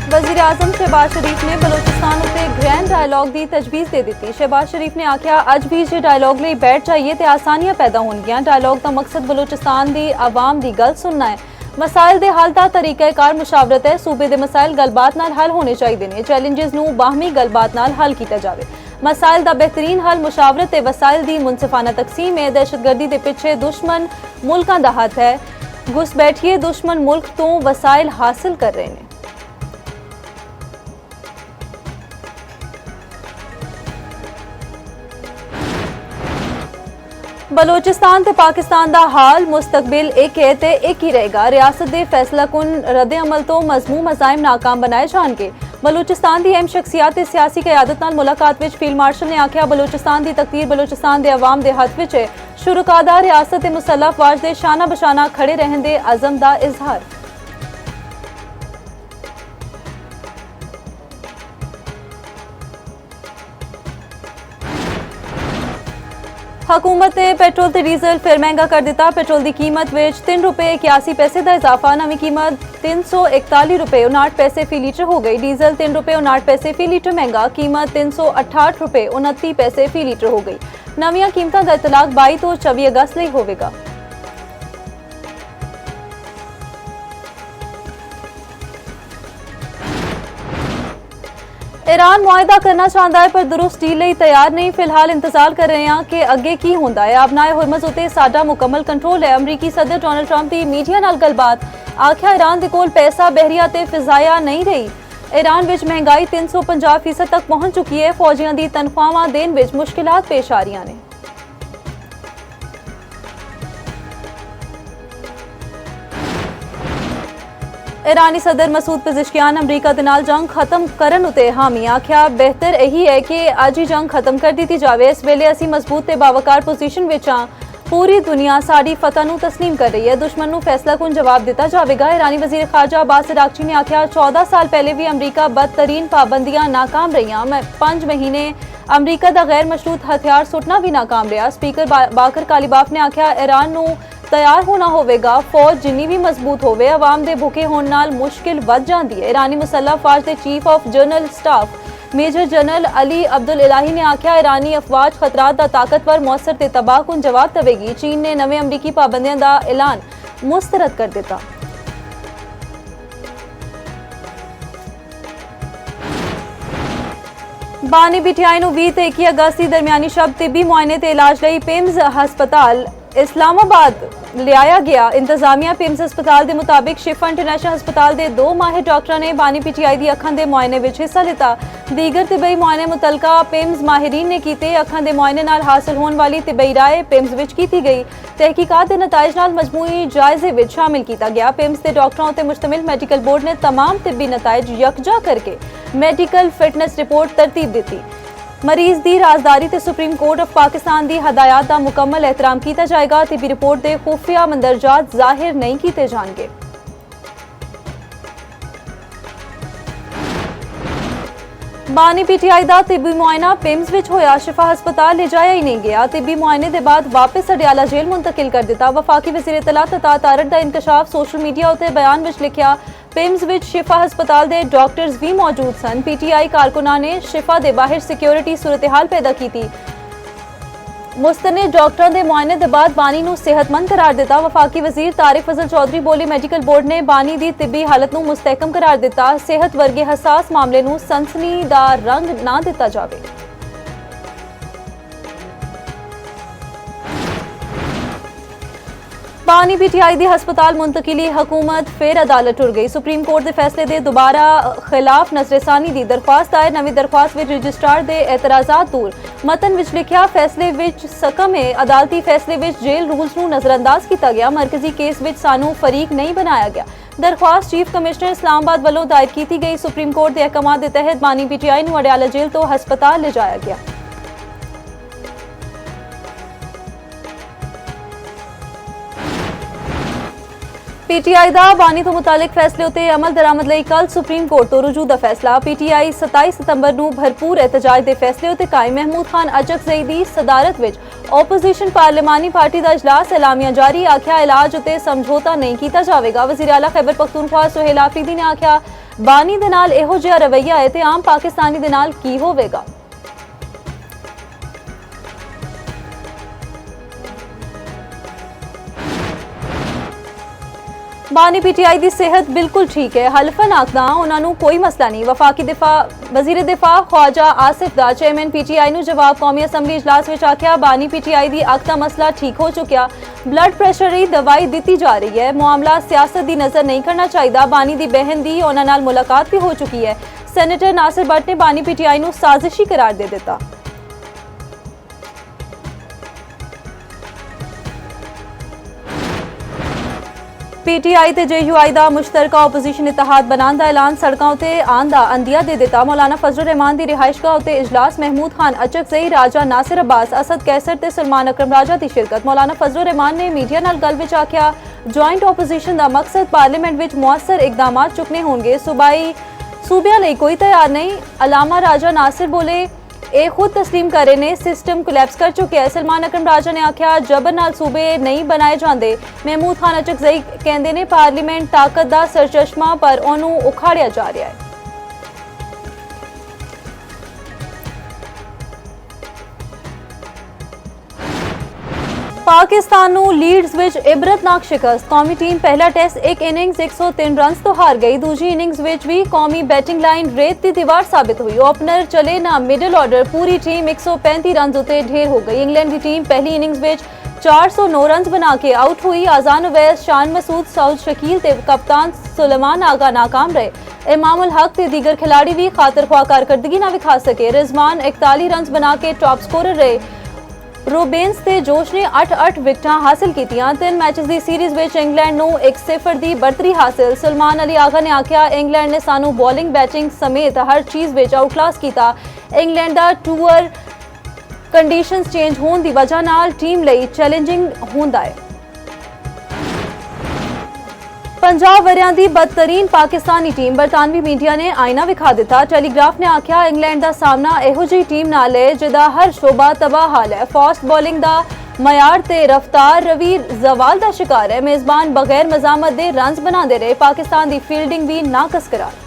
वज़ीर आज़म शहबाज शरीफ ने बलोचिस्तान उत्ते ग्रैंड डायलॉग की तजवीज़ दे दी। शहबाज शरीफ ने आख्या अज भी जे डायलॉग लिए बैठ जाइए तो आसानियां पैदा होंगियां। डायलॉग का मकसद बलोचिस्तान की आवाम की गल सुनना है। मसाइल के हल का तरीकाकार मुशावरत है। सूबे के मसाइल गलबात नाल हल होने चाहिए ने। चैलेंजेस नूं बाहमी गलबात नाल हल किया जाए। मसाइल का बेहतरीन हल मुशावरत ते वसाइल की मुनसिफाना तकसीम है। दहशतगर्दी के पिछे दुश्मन मुल्कां दा हथ है। घुसपैठिए दुश्मन मुल्क तो वसाइल हासिल कर रहे हैं। बलोचिस्तान ते पाकिस्तान का हाल मुस्तकबिल एक है ते एक ही रहेगा। रियासत के फैसला कुन रद्द अमल तो मजमू मज़ाइम नाकाम बनाए जाएंगे। बलोचिस्तान की अहम शख्सियात ते सियासी क़यादत नाल मुलाकात विच फील्ड मार्शल ने आख्या बलोचिस्तान की तकदीर बलोचिस्तान के अवाम के हथ विच है। शुरुकादा रियासत ते मुसल्लह अफवाज दे शाना बशाना खड़े रहने दे अज़म का इजहार। हुकूमत ने पेट्रोल ते डीजल फिर महंगा कर दिता। पेट्रोल की कीमत विच ₹3.81 का इजाफा। नवी कीमत ₹341.59 फी लीटर हो गई। डीजल ₹3.59 फी लीटर महंगा। कीमत ₹368.29 फी लीटर हो गई। नवीं कीमतों का इतलाक 22 तो 24 अगस्त लिए होगा। ईरान मुआहदा करना चाहता है पर दुरुस्त डील लिए तैयार नहीं। फिलहाल इंतजार कर रहे हैं कि अगे की होंदा है। आबनाए हुरमुज़ उत्ते साडा मुकम्मल कंट्रोल है। अमरीकी सदर डोनाल्ड ट्रंप की मीडिया नाल गलबात। आख्या ईरान दे कोल पैसा बहरिया ते फिजाया नहीं रही। ईरान विच महंगाई 350% तक पहुंच चुकी है। फौजियों की तनख्वाहां देने विच मुश्किलात पेश आ रही ने। ईरानी सदर मसूद पिज़ेश्कियान अमरीका दे नाल जंग खत्म करन उते हामी। आख्या बेहतर यही है कि अज ही जंग खत्म कर दी जाए। इस वेले असी मजबूत ते बावकार पोजीशन विच हां। पूरी दुनिया साड़ी फतह नूं तस्लीम कर रही है। दुश्मन नूं फैसला कुन जवाब दिता जाएगा। ईरानी वजीर खारजा अब्बास अरागची ने आख्या 14 साल पहले भी अमरीका बदतरीन पाबंदियां नाकाम रही। 5 महीने अमरीका का गैर मशरूत हथियार सुटना भी नाकाम रहा। स्पीकर बाकर कालीबाफ ने आख्या ईरान नूं तैयार होना होगा। फौज जिन्नी भी मजबूत होवे अवाम दे भुखे होने नाल मुश्किल वध जाती है। ईरानी मुसल्लह अफवाज के chief of general staff major general Ali Abdollahi ने आख्या ईरानी अफवाज खतरात का ताकतवर मौसर ते तबाह कुन जवाब देगी। चीन ने नवे अमरीकी पाबंदियों का ऐलान मुस्तरद कर दिता। बानी पीटीआई नूं 20 ते 21 अगस्त की दरमियानी शब तिब्बी मुआयने ते इलाज लई पिम्स हस्पताल इस्लामाबाद लिया गया। इंतजामिया पिम्स हस्पताल के मुताबिक शिफा इंटरनेशनल हस्पताल के 2 माहिर डॉक्टर ने बानी पीटीआई की अखां के मुआयने में हिस्सा लिता। दीगर तिबई मुआयने मुतलका पिम्स माहिरीन ने किए। अखां के मुआयने नाल हासिल होने वाली तिबई राय पिम्स विच की गई। तहकीकात के नताइज नाल मजमूई जायजे विच शामिल किया गया। पिम्स के डॉक्टरों पर मुश्तमिल मेडिकल बोर्ड ने तमाम तिब्बी नताइज यकजा करके मेडिकल फिटनेस रिपोर्ट तरतीब दी। मरीज की राजदारी ते सुप्रीम कोर्ट ऑफ पाकिस्तान की हदायत का मुकम्मल एहतराम किया जाएगा। तिब्बी रिपोर्ट के खुफिया मंदरजात जाहिर नहीं किए जाएंगे। बानी पीटीआई का तिब्बी मुआयना पिम्स विच होया। शिफा हस्पताल ले जाया ही नहीं गया। तिब्बी मुआयने के बाद वापस अडियाला जेल मुंतकिल कर दिता। वफाकी वज़ीर इत्तलात अता तारड़ का इंकशाफ सोशल मीडिया उत्ते बयान विच लिखिया। पिम्स विच शिफा हस्पताल के डॉक्टर्स भी मौजूद सन। पीटीआई कारकुनां ने शिफा के बाहर सिक्योरिटी सूरत हाल पैदा की थी। मुस्तनिद डॉक्टरों के मुआयने के बाद बानी नूं सेहतमंद करार दिता। वफाकी वजीर तारिक फजल चौधरी बोले मेडिकल बोर्ड ने बानी की तिब्बी हालत नूं मुस्तहकम करार दिता। सेहत वर्गे हसास मामले नूं सनसनी दा रंग ना दिता जावे। बानी पीटीआई दी हस्पताल मुंतकिली हुकूमत फिर अदालत टुर गई। सुप्रीम कोर्ट के फैसले दे दोबारा खिलाफ नजरसानी दी दरख्वास्त आए। नवी दरख्वास्त विच रजिस्ट्रार दे एतराजात दूर। मतन विच लिखिया फैसले विच सकम है। अदालती फैसले विच जेल रूल्स नूं नजरअंदाज किया गया। मरकजी केस विच सानू फरीक नहीं बनाया गया। दरख्वास्त चीफ कमिश्नर इस्लामाबाद वालों दायर की गई। सुप्रीम कोर्ट के अहकामात के तहत बानी पीटीआई नूं अडियाला जेल तो हस्पताल ले जाया गया। पीटीआई का बानी तो मुतालिक फैसले उत्ते अमल दरामद लई कल सुप्रीम कोर्ट तो रुजू दा फैसला। पीटीआई 27 सितंबर नूं भरपूर एहतजाज दे फैसले उत्ते कायम। महमूद खान अचकज़ई दी सदारत विच ओपोजिशन पार्लिमानी पार्टी का इजलास एलामिया जारी। आख्या इलाज उत्ते समझौता नहीं किया जाएगा। वज़ीर आला खैबर पख्तूनख्वा सुहेल आफरीदी ने आख्या ਬਾਨੀ ਦੇ ਨਾਲ ਇਹੋ ਜਿਹਾ ਰਵੱਈਆ ਹੈ ਤੇ ਆਮ ਪਾਕਿਸਤਾਨੀ ਦੇ ਨਾਲ ਕੀ ਹੋਵੇਗਾ। बानी पीटीआई की सेहत बिल्कुल ठीक है, हल्फन आखदा उन्होंने कोई मसला नहीं। वफाकी वजीर दिफा ख्वाजा आसिफ दा चेयरमैन पीटीआई नूं जवाब कौमी असैम्बली इजलास में आख्या बानी पीटीआई की अख का मसला ठीक हो चुकिया, ब्लड प्रेशर की दवाई दी जा रही है, मामला सियासत की नज़र नहीं करना चाहिए। बानी की बहन की उन्होंने नाल मुलाकात भी हो चुकी है। सैनेटर नासिर भट्ट ने बानी पीटीआई नूं साजिशी करार दे दिता। पीटीआई ते जेयूआई का मुश्तरका ओपोजिशन इतिहाद बनाने का ऐलान, सड़कों ते आन दा अंदिया दे दिता। मौलाना फजलुर रहमान की रिहाइशगाह उत्ते इजलास, महमूद खान अचकजई, राजा नासिर अब्बास, असद कैसर ते सलमान अकरम राजा की शिरकत। मौलाना फजलुर रहमान ने मीडिया नाल गल विच आख्या ज्वाइंट ओपोजिशन का मकसद पार्लीमेंट विच मुअस्सर इकदाम चुकने होंगे, सूबियां लई कोई तैयार नहीं। अलामा राजा नासिर बोले ए खुद तस्लीम करे ने सिस्टम कोलैप्स कर चुके हैं। सलमान अकरम राजा ने आख्या जबर नाल सूबे नहीं बनाए जाते। महमूद खान अचकजई कहते ने पार्लीमेंट ताकत दा सरचश्मा पर ओनू उखाड़िया जा रहा है। पाकिस्तान नूं लीड्स विच इबरतनाक शिकस्त, कौमी टीम पहला टेस्ट एक इनिंग्स 103 रन्स तो हार गई, दूजी इनिंग्स विच भी कौमी बैटिंग लाइन रेत की दीवार साबित हुई। ओपनर चले ना मिडल ऑर्डर, पूरी टीम 135 रन्स उत्ते ढेर हो गई। इंग्लैंड की टीम पहली इनिंग्स विच 409 रन्स बना के आउट हुई। आजान उवैस, शान मसूद, सऊद शकील ते कप्तान सुलेमान आगा नाकाम रहे। इमाम उल हक ते दीगर खिलाड़ी भी खातर ख्वाह कारकर्दगी ना विखा सके। रिजवान 41 रन्स बना के टॉप स्कोरर रहे। रोबेंस ते जोश ने 8-8 विकटां हासिल कीतियां। 3 मैचेस की सीरीज में इंग्लैंड नूं 1-0 की बढ़तरी हासिल। सलमान अली आगा ने आख्या इंग्लैंड ने सानू बॉलिंग बैटिंग समेत हर चीज़ में आउटक्लास किया। इंग्लैंड का टूर कंडीशनस चेंज होने की वजह नाल टीम लई चैलेंजिंग होंदा है। 50 वरियां दी बदतरीन पाकिस्तानी टीम, बरतानवी मीडिया ने आईना विखा दिता। टेलीग्राफ ने आख्या इंग्लैंड का सामना इहो जी टीम नाल है जिदा हर शोबा तबाह हाल है। फास्ट बॉलिंग का मयार ते रफ्तार रवि जवाल का शिकार है। मेजबान बगैर मजामत दे रन्स बनाते रहे। पाकिस्तान की फील्डिंग भी नाकस करार।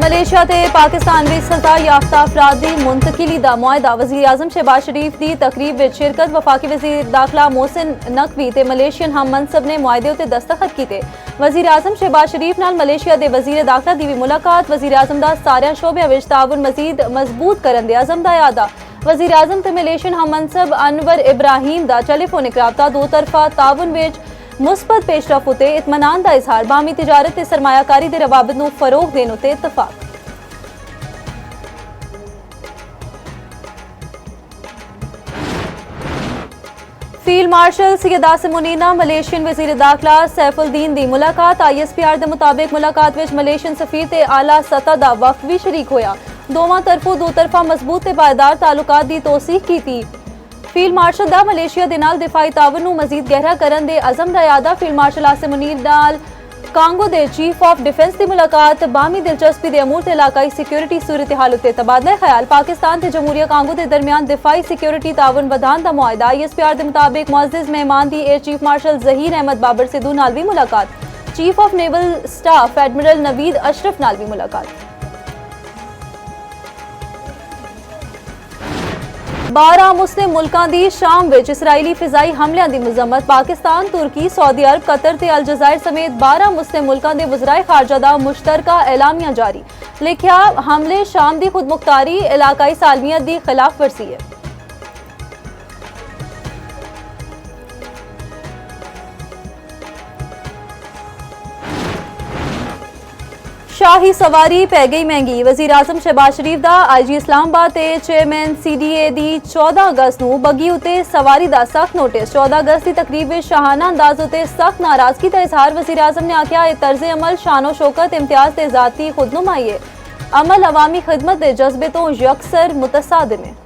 मलेशिया ते पाकिस्तान भी सजा याफ्ता अफराद की मुंतकिली का मुआहदा। वज़ीर आज़म शहबाज शरीफ की तकरीब में शिरकत। वफाकी वज़ीर दाखिला मोहसिन नकवी ते मलेशियन हम मनसब ने मुआहदे उत्ते दस्तखत किए। वज़ीर आज़म शहबाज शरीफ नाल मलेशिया के वज़ीर दाखिला की भी मुलाकात। वज़ीर आज़म का सारे शोबिया विच ताउन मजीद मजबूत करने के अज़म का इरादा। वज़ीर आज़म ते मलेशियन हम मनसब अनवर इब्राहिम का टेलीफोनिक राबता। दो तरफा ताउन विच मुस्बत पेशरफ उत्ते इत्मीनान का इजहार। बामी तिजारत ते सरमायाकारी के रवाबत नूं फरोग देने उत्ते इत्तफाक। Field marshal Syed Asim Munir Malaysian वज़ीर दाखिला सैफुद्दीन की मुलाकात। ISPR के मुताबिक मुलाकात में मलेशियन सफीर ते आला सतह का वफ्द भी शरीक होया। दोवां तरफों दो तरफा मजबूत ते पायदार ताल्लुकात की तौसीक की। फील्ड मार्शल का मलेशिया के नाल दिफाई तावन नूं मजीद गहरा करने के अज़म का इरादा। फील्ड मार्शल आसिम मुनीर नाल कांगो के चीफ ऑफ डिफेंस की मुलाकात। बामी दिलचस्पी के अमूर ते इलाकाई सिक्योरिटी सूरत हाल उत्ते तबादला ख्याल। पाकिस्तान ते जमहूरिया कांगो के दरमियान दिफाई सिक्योरिटी तावन बढ़ाने का मुआहदा। ISPR के मुताबिक मुअज़्ज़िज़ मेहमान की air chief marshal Zaheer Ahmed Babar Sidhu नाल भी मुलाकात। Chief of naval staff admiral Naveed Ashraf नाल भी मुलाकात। 12 मुस्लिम मुल्कां दी शाम विच इसराइली फिजाई हमलियां दी मजम्मत। पाकिस्तान, तुर्की, सऊदी अरब, कतर ते अलजायर समेत 12 मुस्लिम मुल्कां दे वज़राए खारजा दा मुश्तरका एलामिया जारी। लिखिया हमले शाम दी खुदमुख्तारी इलाकाई सालमियत दी खिलाफ वर्जी है। शाही सवारी पै गई महंगी। वज़ीर आज़म शहबाज शरीफ का IG इस्लामाबाद ते चेयरमैन CDA की 14 अगस्त नूं बग्गी उत्ते सवारी का सख्त नोटिस। 14 अगस्त की तकरीब में शाहाना अंदाज उत्ते सख्त नाराजगी का इजहार। वज़ीर आज़म ने आख्या यह तर्ज अमल शानो शौकत इम्तियाज ते ज़ाती खुदनुमाई है। अमल अवामी खिदमत के जज्बे तो यकसर मुतसादिम है।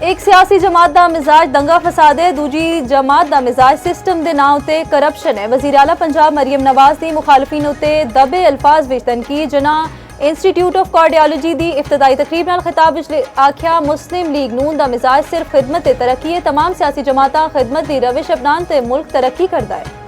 एक सियासी जमात का मिजाज दंगा फसाद है, दूजी जमात का मिजाज सिस्टम के नाम उत्ते करप्शन है। वज़ीर आला पंजाब मरियम नवाज की मुखालफिन उत्ते दबे अल्फाज विच तनकीद। जना इंस्टीट्यूट ऑफ कार्डियोलॉजी दी इफ्तिताई तकरीब नाल खिताब विच आख्या मुस्लिम लीग नून दा मिजाज सिर्फ खिदमत ते तरक्की है। तमाम सियासी जमातां खिदमत दी रविश अपनान ते मुल्क तरक्की करदा है।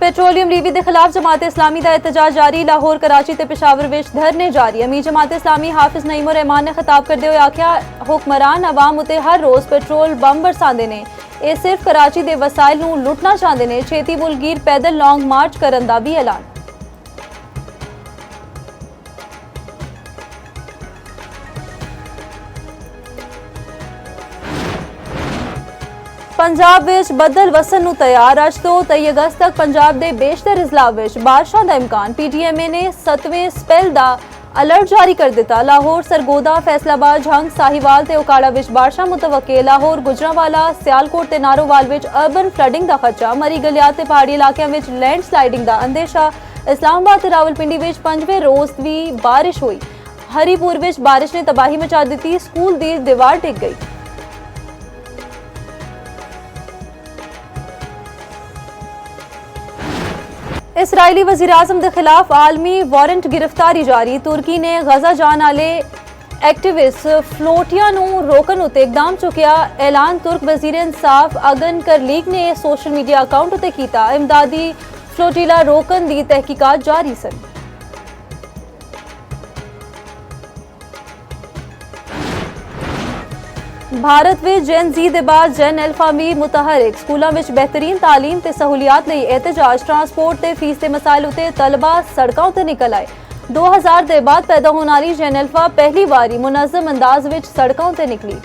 पेट्रोलियम लीवी के खिलाफ जमात इस्लामी का एहतजाज जारी। लाहौर कराची ते पेशावर विच धरने जारी। अमीर जमात इस्लामी हाफिज नईम उर रहमान ने खिताब करते हुए आख्या हुक्मरान अवाम उते हर रोज पेट्रोल बम बरसाते ने। ये सिर्फ कराची के वसाइल नूं लुटना चाहते हैं। छेती बुलगीर पैदल लॉन्ग मार्च करन दा भी ऐलान। पंजाब विच बदल वसन नूं तैयार। अज तो 23 अगस्त तक पंजाब के बेशतर अजला विच बारिशां दा इम्कान। पीटीएमए ने 7वें स्पेल दा अलर्ट जारी कर दिता। लाहौर, सरगोदा, फैसलाबाद, झंग, साहिवाल ते ओकाड़ा विच बारिशां मुतवक्के। लाहौर, गुजरांवाला, सियालकोट ते नारोवाल विच अर्बन फ्लडिंग दा खदशा। मरी गलियात ते पहाड़ी इलाकों विच लैंड स्लाइडिंग दा अंदेशा। इस्लामाबाद ते रावलपिंडी विच 5वें रोज भी बारिश हुई। हरीपुर विच बारिश ने तबाही मचा दी। स्कूल दी दीवार डिग गई। इसराइली वज़ीर-ए-आज़म के खिलाफ आलमी वारंट गिरफ्तारी जारी। तुर्की ने गजा जान आले एक्टिविस्ट फ्लोटिया नूं रोकन उत्ते इकदाम चुकिया। ऐलान तुर्क वज़ीर इंसाफ अगन करलीग ने सोशल मीडिया अकाउंट उत्ते कीता। इमदादी फ्लोटिला रोकन दी तहकीकात जारी सन। भारत में जैन जी दे बाद जैन अल्फा भी मुतहरिक। स्कूलों में बेहतरीन तालीम ते सहूलियात लई एहतजाज। ट्रांसपोर्ट ते फीस के मसाइल उत्ते तलबा सड़कों ते निकल आए। 2000 के बाद पैदा होने वाली जैन अल्फा पहली बारी मुनज़्ज़म अंदाज विच सड़कों ते निकली।